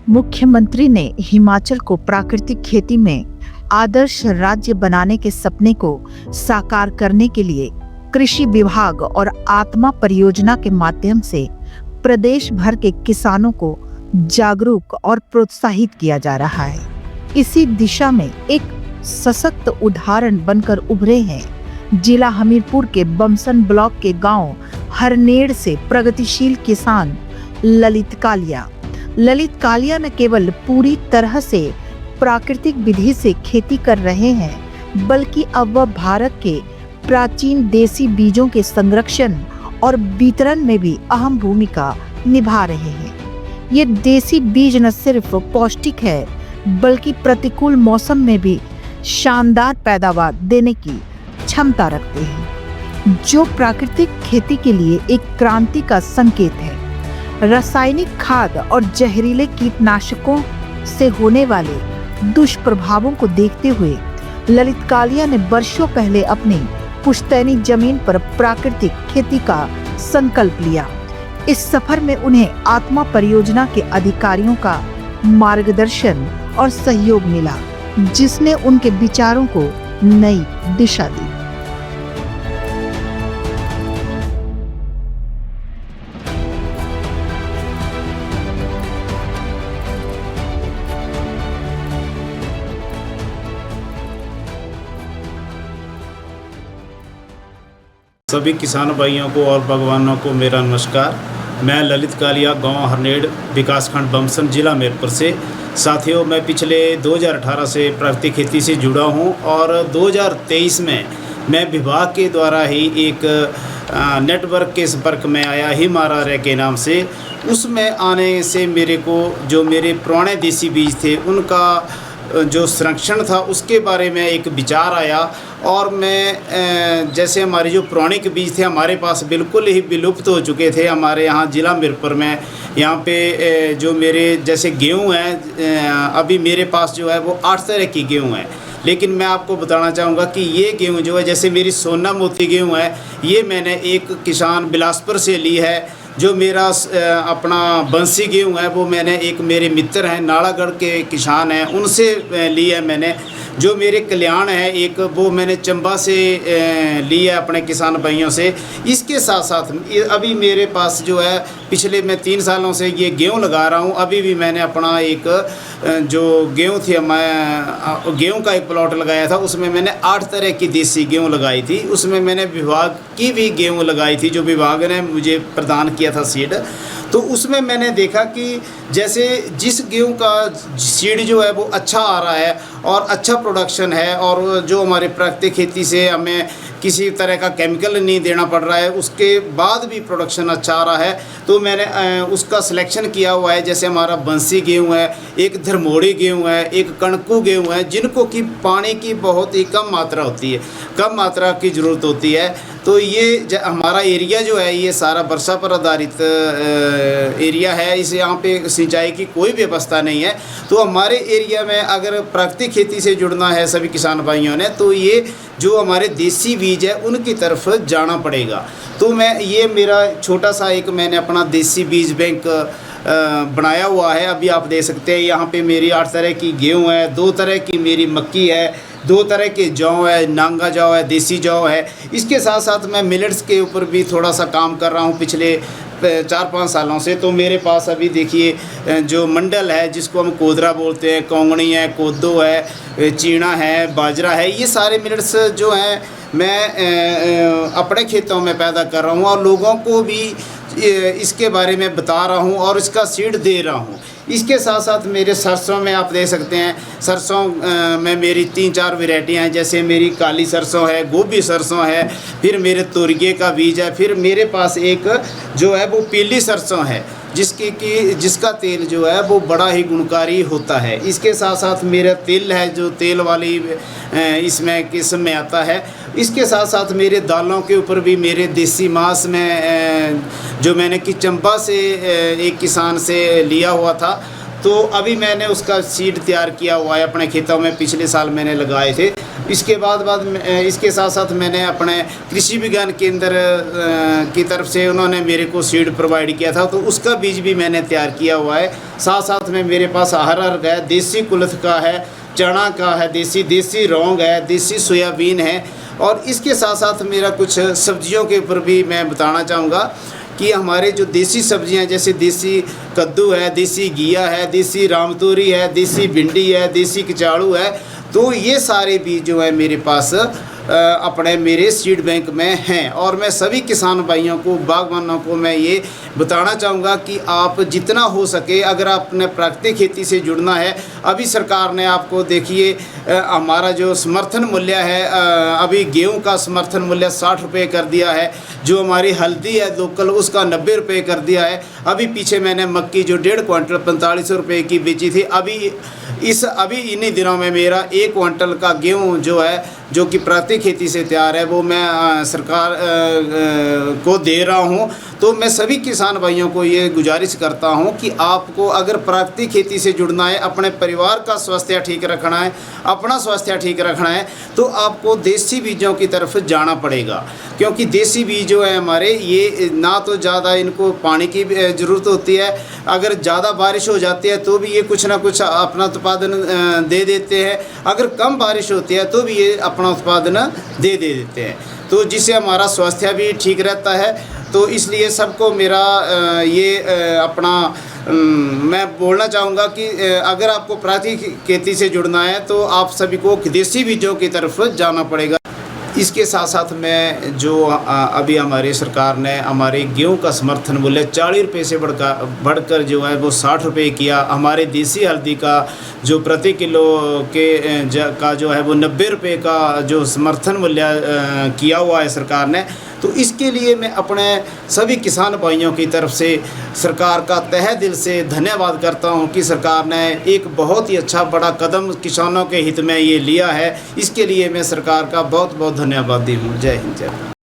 मुख्यमंत्री ने हिमाचल को प्राकृतिक खेती में आदर्श राज्य बनाने के सपने को साकार करने के लिए कृषि विभाग और आत्मा परियोजना के माध्यम से प्रदेश भर के किसानों को जागरूक और प्रोत्साहित किया जा रहा है। इसी दिशा में एक सशक्त उदाहरण बनकर उभरे हैं जिला हमीरपुर के बमसन ब्लॉक के गांव हरनेड़ से प्रगतिशील किसान ललित कालिया। ललित कालिया न केवल पूरी तरह से प्राकृतिक विधि से खेती कर रहे हैं, बल्कि अब वह भारत के प्राचीन देसी बीजों के संरक्षण और वितरण में भी अहम भूमिका निभा रहे हैं। ये देसी बीज न सिर्फ पौष्टिक है, बल्कि प्रतिकूल मौसम में भी शानदार पैदावार देने की क्षमता रखते हैं, जो प्राकृतिक खेती के लिए एक क्रांति का संकेत है। रासायनिक खाद और जहरीले कीटनाशकों से होने वाले दुष्प्रभावों को देखते हुए ललित कालिया ने वर्षों पहले अपनी पुश्तैनी जमीन पर प्राकृतिक खेती का संकल्प लिया। इस सफर में उन्हें आत्मा परियोजना के अधिकारियों का मार्गदर्शन और सहयोग मिला, जिसने उनके विचारों को नई दिशा दी। सभी किसान भाइयों को और बागवानों को मेरा नमस्कार। मैं ललित कालिया, गांव हरनेड़, विकासखंड बमसन, जिला हमीरपुर से। साथियों, मैं पिछले 2018 से प्राकृतिक खेती से जुड़ा हूं और 2023 में मैं विभाग के द्वारा ही एक नेटवर्क के संपर्क में आया, हिमारा के नाम से। उसमें आने से मेरे को जो मेरे पुराने देसी बीज थे उनका जो संरक्षण था उसके बारे में एक विचार आया। और मैं जैसे हमारे जो पौराणिक बीज थे हमारे पास बिल्कुल ही विलुप्त हो चुके थे हमारे यहाँ जिला हमीरपुर में। यहाँ पे जो मेरे जैसे गेहूँ हैं, अभी मेरे पास जो है वो 8 तरह की गेहूँ है। लेकिन मैं आपको बताना चाहूँगा कि ये गेहूँ जो है, जैसे मेरी सोना मोती गेहूँ है, ये मैंने एक किसान बिलासपुर से ली है। जो मेरा अपना बंसी गेहूँ है वो मैंने एक मेरे मित्र हैं नालागढ़ के किसान हैं उनसे ली है मैंने। जो मेरे कल्याण है एक, वो मैंने चंबा से ली है अपने किसान भाइयों से। इसके साथ साथ अभी मेरे पास जो है पिछले मैं 3 सालों से ये गेहूँ लगा रहा हूँ। अभी भी मैंने अपना एक जो गेहूँ थी, मैं गेहूँ का एक प्लॉट लगाया था, उसमें मैंने 8 तरह की देसी गेहूँ लगाई थी। उसमें मैंने विभाग की भी गेहूँ लगाई थी, जो विभाग ने मुझे प्रदान किया था सीड। तो उसमें मैंने देखा कि जैसे जिस गेहूं का सीड जो है वो अच्छा आ रहा है और अच्छा प्रोडक्शन है, और जो हमारे प्राकृतिक खेती से हमें किसी तरह का केमिकल नहीं देना पड़ रहा है, उसके बाद भी प्रोडक्शन अच्छा आ रहा है, तो मैंने उसका सिलेक्शन किया हुआ है। जैसे हमारा बंसी गेहूँ है, एक धरमोड़ी गेहूँ है, एक कणकू गेहूँ है, जिनको कि पानी की बहुत ही कम मात्रा होती है, कम मात्रा की ज़रूरत होती है। तो ये हमारा एरिया जो है ये सारा वर्षा पर आधारित एरिया है। इस यहाँ पे सिंचाई की कोई व्यवस्था नहीं है। तो हमारे एरिया में अगर प्राकृतिक खेती से जुड़ना है सभी किसान भाइयों ने, तो ये जो हमारे देसी बीज है उनकी तरफ जाना पड़ेगा। तो मैं ये मेरा छोटा सा एक मैंने अपना देसी बीज बैंक बनाया हुआ है। अभी आप देख सकते हैं यहाँ पे मेरी 8 तरह की गेहूँ है, 2 तरह की मेरी मक्की है, 2 तरह के जौ है, नांगा जौ है, देसी जौ है। इसके साथ साथ मैं मिलेट्स के ऊपर भी थोड़ा सा काम कर रहा हूँ पिछले 4-5 सालों से। तो मेरे पास अभी देखिए जो मंडल है, जिसको हम कोदरा बोलते हैं, कोंगणी है, कोदो है, चीना है, बाजरा है, ये सारे मिलेट्स जो हैं मैं अपने खेतों में पैदा कर रहा हूँ और लोगों को भी इसके बारे में बता रहा हूँ और इसका सीड दे रहा हूँ। इसके साथ साथ मेरे सरसों में आप देख सकते हैं, सरसों में मेरी 3-4 वैरायटियाँ हैं। जैसे मेरी काली सरसों है, गोभी सरसों है, फिर मेरे तोरिए का बीज है, फिर मेरे पास एक जो है वो पीली सरसों है, जिसका तेल जो है वो बड़ा ही गुणकारी होता है। इसके साथ साथ मेरा तिल है, जो तेल वाली इसमें किस्म में आता है। इसके साथ साथ मेरे दालों के ऊपर भी मेरे देसी मांस में जो मैंने कि चंबा से एक किसान से लिया हुआ था, तो अभी मैंने उसका सीड तैयार किया हुआ है अपने खेतों में, पिछले साल मैंने लगाए थे। इसके इसके साथ साथ मैंने अपने कृषि विज्ञान केंद्र की तरफ से उन्होंने मेरे को सीड प्रोवाइड किया था, तो उसका बीज भी मैंने तैयार किया हुआ है। साथ साथ में मेरे पास अरहर है, देसी कुल्थ का है, चना का है, देसी लौंग है, देसी सोयाबीन है। और इसके साथ साथ मेरा कुछ सब्जियों के ऊपर भी मैं बताना चाहूँगा कि हमारे जो देसी सब्जियां, जैसे देसी कद्दू है, देसी घिया है, देसी रामतोरी है, देसी भिंडी है, देसी कचाड़ू है, तो ये सारे बीज जो है मेरे पास अपने मेरे सीड बैंक में हैं। और मैं सभी किसान भाइयों को, बागवानों को मैं ये बताना चाहूँगा कि आप जितना हो सके, अगर आपने प्राकृतिक खेती से जुड़ना है, अभी सरकार ने आपको देखिए हमारा जो समर्थन मूल्य है, अभी गेहूं का समर्थन मूल्य 60 रुपये कर दिया है। जो हमारी हल्दी है लोकल, उसका 90 रुपये कर दिया है। अभी पीछे मैंने मक्की जो 1.5 क्विंटल 4500 रुपये की बेची थी, अभी इन्हीं दिनों में मेरा 1 क्विंटल का गेहूं जो है, जो कि प्राकृतिक खेती से तैयार है, वो मैं सरकार को दे रहा हूं। तो मैं सभी किसान भाइयों को ये गुजारिश करता हूं कि आपको अगर प्राकृतिक खेती से जुड़ना है, अपने परिवार का स्वास्थ्य ठीक रखना है, अपना स्वास्थ्य ठीक रखना है, तो आपको देसी बीजों की तरफ जाना पड़ेगा। क्योंकि देसी बीज जो है हमारे, ये ना तो ज़्यादा इनको पानी की ज़रूरत होती है, अगर ज़्यादा बारिश हो जाती है तो भी ये कुछ ना कुछ अपना उत्पादन दे देते हैं, अगर कम बारिश होती है तो भी ये अपना उत्पादन दे देते हैं, तो जिससे हमारा स्वास्थ्य भी ठीक रहता है। तो इसलिए सबको मेरा मैं बोलना चाहूँगा कि अगर आपको प्राकृतिक खेती से जुड़ना है तो आप सभी को देसी बीजों की तरफ जाना पड़ेगा। इसके साथ साथ मैं जो अभी हमारी सरकार ने हमारे गेहूं का समर्थन मूल्य 40 रुपये से बढ़कर जो है वो 60 रुपये किया। हमारे देसी हल्दी का जो प्रति किलो का जो है वो 90 रुपये का जो समर्थन मूल्य किया हुआ है सरकार ने। तो इसके लिए मैं अपने सभी किसान भाइयों की तरफ से सरकार का तहे दिल से धन्यवाद करता हूं कि सरकार ने एक बहुत ही अच्छा बड़ा कदम किसानों के हित में ये लिया है। इसके लिए मैं सरकार का बहुत बहुत धन्यवादी हूं। जय हिंद, जय भारत।